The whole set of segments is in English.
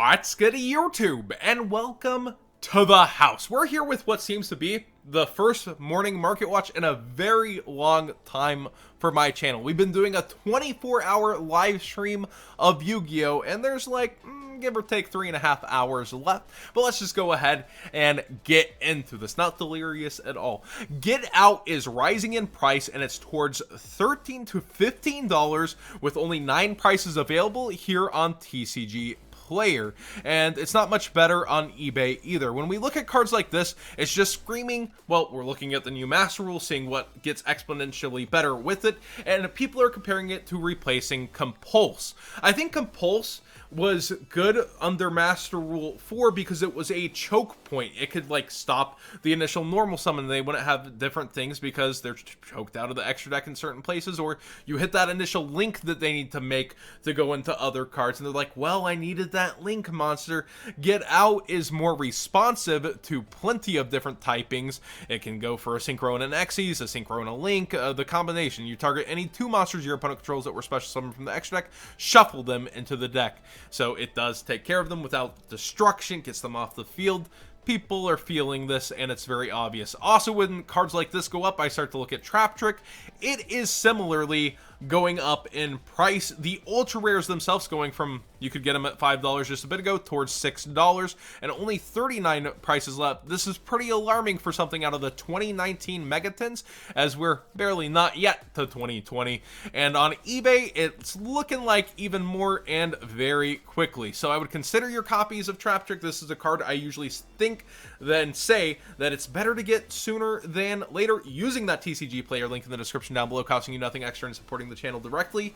What's good YouTube, and welcome to the house. We're here with what seems to be the first morning market watch in a very long time for my channel. We've been doing a 24-hour live stream of Yu-Gi-Oh! And there's like, give or take 3.5 hours left. But let's just go ahead and get into this. Not delirious at all. Get Out is rising in price, and it's towards $13 to $15 with only 9 prices available here on TCG Player, and it's not much better on eBay either. When we look at cards like this, it's just screaming, well, we're looking at the new Master Rule, seeing what gets exponentially better with it, and people are comparing it to replacing Compulse. I think Compulse was good under Master Rule 4 because it was a choke point. It could like stop the initial normal summon. They wouldn't have different things because they're choked out of the extra deck in certain places, or you hit that initial link that they need to make to go into other cards, and they're like, well, I needed that link, monster. Get Out is more responsive to plenty of different typings. It can go for a Synchro and an Xyz, a Synchro and a Link, the combination. You target any 2 monsters your opponent controls that were special summoned from the extra deck, shuffle them into the deck. So it does take care of them without destruction, gets them off the field. People are feeling this, and it's very obvious. Also, when cards like this go up, I start to look at Trap Trick. It is similarly going up in price. The ultra rares themselves going from, you could get them at $5 just a bit ago, towards $6, and only 39 prices left. This is pretty alarming for something out of the 2019 Megatons, as we're barely not yet to 2020. And on eBay, it's looking like even more, and very quickly. So I would consider your copies of Trap Trick. This is a card I usually think then say that it's better to get sooner than later, using that TCG Player link in the description down below, costing you nothing extra and supporting the channel directly.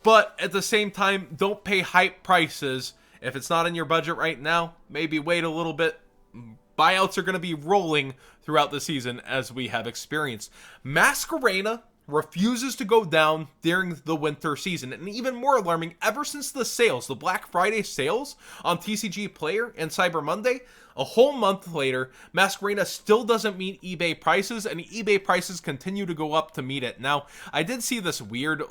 But at the same time, don't pay hype prices. If it's not in your budget right now, maybe wait a little bit. Buyouts are going to be rolling throughout the season, as we have experienced. Masquerena refuses to go down during the winter season, and even more alarming, ever since the sales, the Black Friday sales on TCG Player and Cyber Monday, a whole month later, Masquerena still doesn't meet eBay prices, and eBay prices continue to go up to meet it. Now, I did see this weird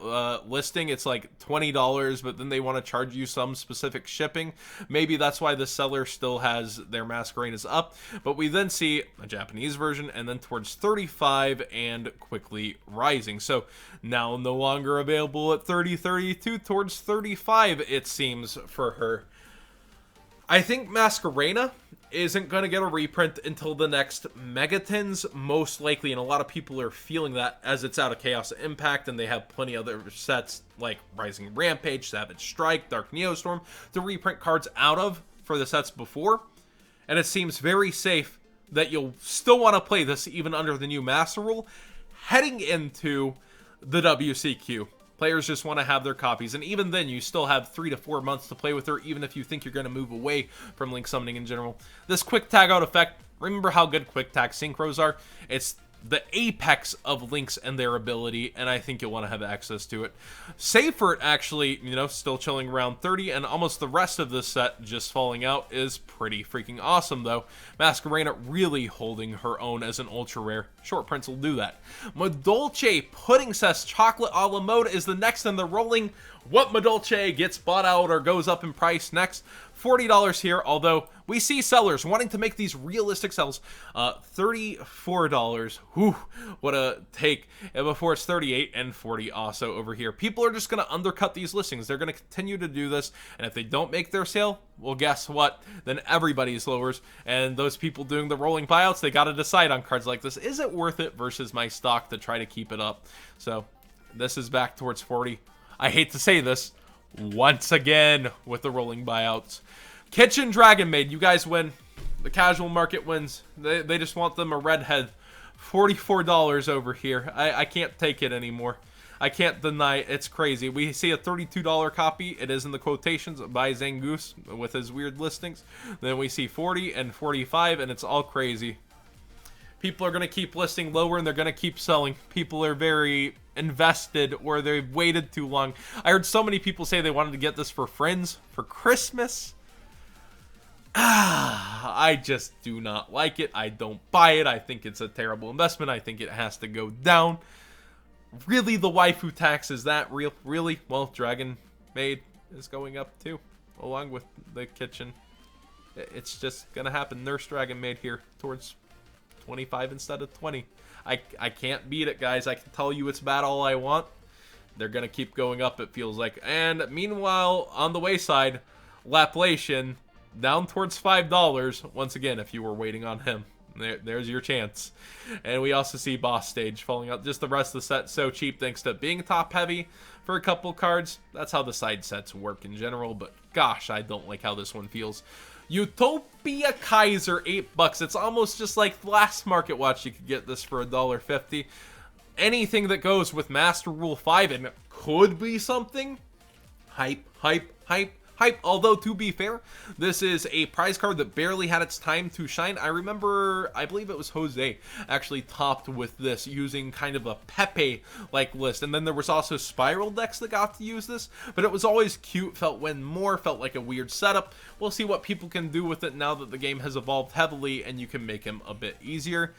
listing. It's like $20, but then they want to charge you some specific shipping. Maybe that's why the seller still has their Masquerenas up. But we then see a Japanese version, and then towards $35 and quickly rising. So now no longer available at $30, $32, towards $35, it seems, for her. I think Masquerena isn't going to get a reprint until the next Megatons, most likely, and a lot of people are feeling that as it's out of Chaos Impact, and they have plenty of other sets like Rising Rampage, Savage Strike, Dark Neostorm to reprint cards out of for the sets before, and it seems very safe that you'll still want to play this even under the new Master Rule heading into the WCQ. Players just want to have their copies, and even then, you still have 3 to 4 months to play with her, even if you think you're going to move away from Link Summoning in general. This quick tag out effect, remember how good quick tag synchros are? It's the apex of Links and their ability, and I think you'll want to have access to it. Seifert actually, still chilling around 30, and almost the rest of this set just falling out is pretty freaking awesome, though. Masquerena really holding her own as an ultra rare. Short prints will do that. Madolche Pudding says Chocolate a la mode is the next in the rolling. What Madolche gets bought out or goes up in price next? $40 here, although we see sellers wanting to make these realistic sells. $34. Whew, what a take. And before it's 38 and 40 also over here. People are just going to undercut these listings. They're going to continue to do this, and if they don't make their sale, well, guess what? Then everybody's lowers, and those people doing the rolling buyouts, they got to decide on cards like this. Is it worth it versus my stock to try to keep it up? So this is back towards 40. I hate to say this, once again with the rolling buyouts. Kitchen Dragon Maid, you guys win. The casual market wins. They just want them a redhead. $44 over here. I can't take it anymore. I can't deny it. It's crazy. We see a $32 copy. It is in the quotations by Zangoose with his weird listings. Then we see 40 and 45, and it's all crazy. People are going to keep listing lower, and they're going to keep selling. People are very invested, or they've waited too long. I heard so many people say they wanted to get this for friends for Christmas. I just do not like it. I don't buy it. I think it's a terrible investment. I think it has to go down. Really, the waifu tax, is that real? Really? Well, Dragon Maid is going up too. along with the kitchen. It's just gonna happen. Nurse Dragon made here towards 25 instead of 20. I can't beat it, guys. I can tell you it's bad all I want. They're gonna keep going up, it feels like. And meanwhile, on the wayside, Laplation down towards $5. Once again, if you were waiting on him, there's your chance. And we also see Boss Stage falling out. Just the rest of the set so cheap thanks to being top heavy for a couple cards. That's how the side sets work in general, but gosh, I don't like how this one feels. Utopia Kaiser, $8. It's almost just like last Market Watch. You could get this for $1.50. Anything that goes with Master Rule 5, and it could be something. Hype, hype, hype, hype. Although, to be fair, this is a prize card that barely had its time to shine. I remember, I believe it was Jose, actually topped with this using kind of a Pepe-like list. And then there was also Spiral decks that got to use this. But it was always cute, felt like a weird setup. We'll see what people can do with it now that the game has evolved heavily and you can make him a bit easier.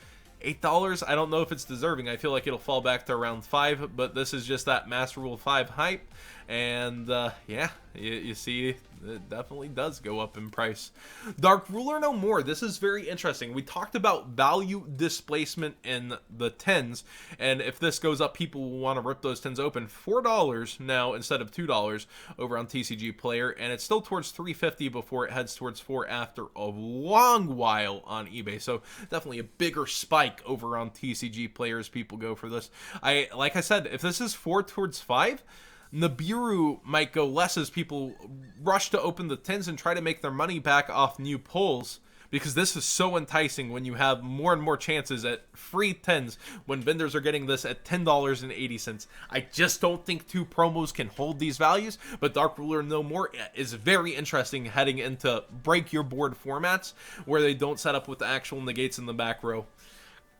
$8, I don't know if it's deserving. I feel like it'll fall back to around 5, but this is just that Master Rule 5 hype. And yeah, you see, it definitely does go up in price. Dark Ruler no more. This is very interesting. We talked about value displacement in the 10s, and if this goes up, people will want to rip those 10s open. $4 now instead of $2 over on TCG Player, and it's still towards $3.50 before it heads towards $4 after a long while on eBay. So definitely a bigger spike over on TCG Player as people go for this. Like I said, if this is 4 towards 5, Nibiru might go less as people rush to open the 10s and try to make their money back off new pulls, because this is so enticing when you have more and more chances at free 10s when vendors are getting this at $10.80. I just don't think two promos can hold these values, but Dark Ruler no more is very interesting heading into break your board formats where they don't set up with the actual negates in the back row.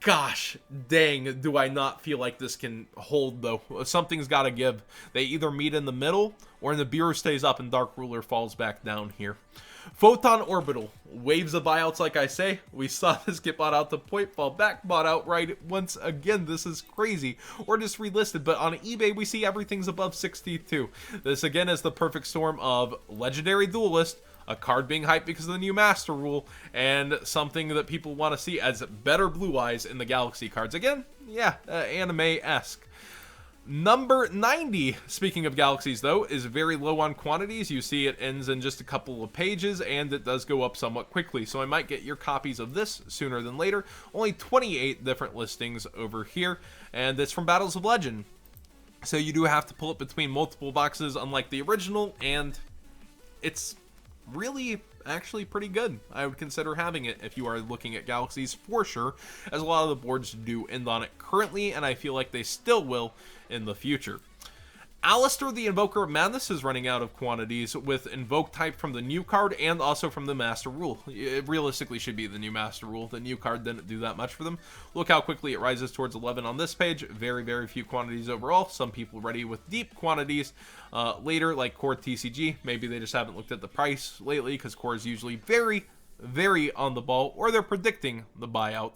Gosh dang, do I not feel like this can hold, though. Something's got to give. They either meet in the middle, or Nibiru stays up and Dark Ruler falls back down here. Photon Orbital. Waves of buyouts, like I say. We saw this get bought out to point, fall back, bought out right once again. This is crazy. Or just relisted, but on eBay, we see everything's above 62. This, again, is the perfect storm of Legendary Duelist, a card being hyped because of the new Master Rule, and something that people want to see as better Blue Eyes in the Galaxy cards. Again, yeah, anime-esque. Number 90, speaking of Galaxies though, is very low on quantities. You see it ends in just a couple of pages, and it does go up somewhat quickly. So I might get your copies of this sooner than later. Only 28 different listings over here, and it's from Battles of Legend. So you do have to pull it between multiple boxes, unlike the original, and it's really actually pretty good. I would consider having it if you are looking at Galaxies for sure, as a lot of the boards do end on it currently, and I feel like they still will in the future. Alistair the Invoker of Madness is running out of quantities with Invoke type from the new card and also from the Master Rule. It realistically should be the new Master Rule. The new card didn't do that much for them. Look how quickly it rises towards 11 on this page. Very, very few quantities overall. Some people ready with deep quantities later, like Core TCG. Maybe they just haven't looked at the price lately because Core is usually very, very on the ball, or they're predicting the buyout.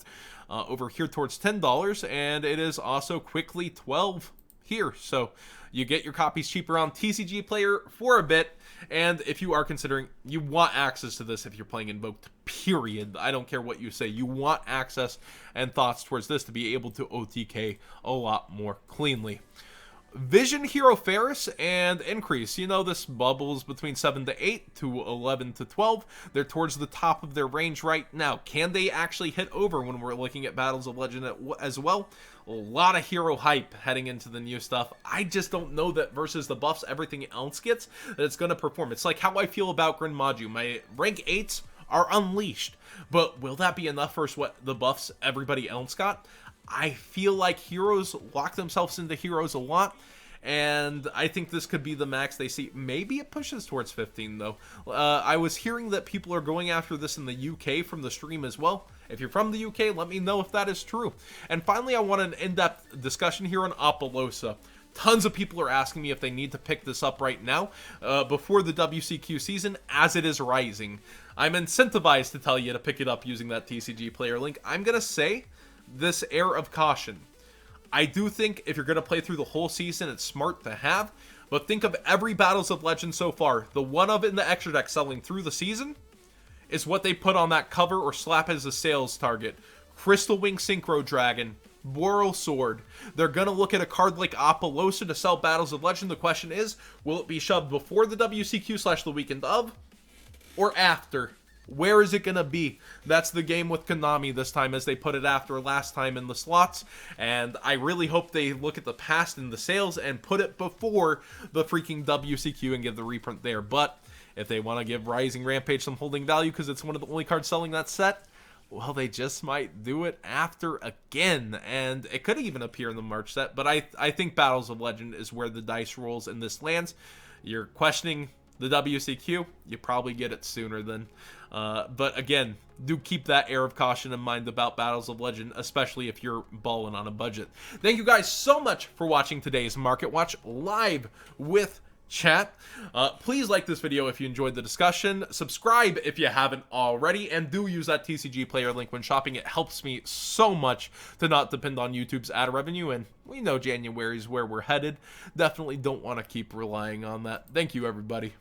Over here towards $10, and it is also quickly 12 here. So you get your copies cheaper on TCG Player for a bit, and if you are considering, you want access to this if you're playing Invoked, period. I don't care what you say. You want access and thoughts towards this to be able to OTK a lot more cleanly. Vision Hero Ferris and Increase. You know, this bubbles between 7 to 8 to 11 to 12. They're towards the top of their range right now. Can they actually hit over when we're looking at Battles of Legend as well? A lot of hero hype heading into the new stuff. I just don't know that versus the buffs everything else gets, that it's going to perform. It's like how I feel about Grin Maju. My rank 8s are unleashed, but will that be enough versus what the buffs everybody else got? I feel like heroes lock themselves into heroes a lot, and I think this could be the max they see. Maybe it pushes towards 15, though. I was hearing that people are going after this in the UK from the stream as well. If you're from the UK, let me know if that is true. And finally, I want an in-depth discussion here on Apollosa. Tons of people are asking me if they need to pick this up right now before the WCQ season as it is rising. I'm incentivized to tell you to pick it up using that TCG Player link. I'm going to say this air of caution. I do think if you're going to play through the whole season, it's smart to have, But think of every Battles of Legend so far. The one of in the extra deck selling through the season is what they put on that cover or slap as a sales target. Crystal Wing Synchro Dragon, Boral Sword. They're going to look at a card like Apollosa to sell Battles of Legend. The question is, will it be shoved before the WCQ / the weekend of, or after? Where is it going to be? That's the game with Konami this time, as they put it after last time in the slots. And I really hope they look at the past in the sales and put it before the freaking WCQ and give the reprint there. But if they want to give Rising Rampage some holding value because it's one of the only cards selling that set, well, they just might do it after again. And it could even appear in the March set. But I think Battles of Legend is where the dice rolls and this lands. You're questioning the WCQ, you probably get it sooner than. But again, do keep that air of caution in mind about Battles of Legend, especially if you're balling on a budget. Thank you guys so much for watching today's Market Watch live with chat. Please like this video if you enjoyed the discussion. Subscribe if you haven't already, and do use that TCG player link when shopping. It helps me so much to not depend on YouTube's ad revenue, and we know January is where we're headed. Definitely don't want to keep relying on that. Thank you, everybody.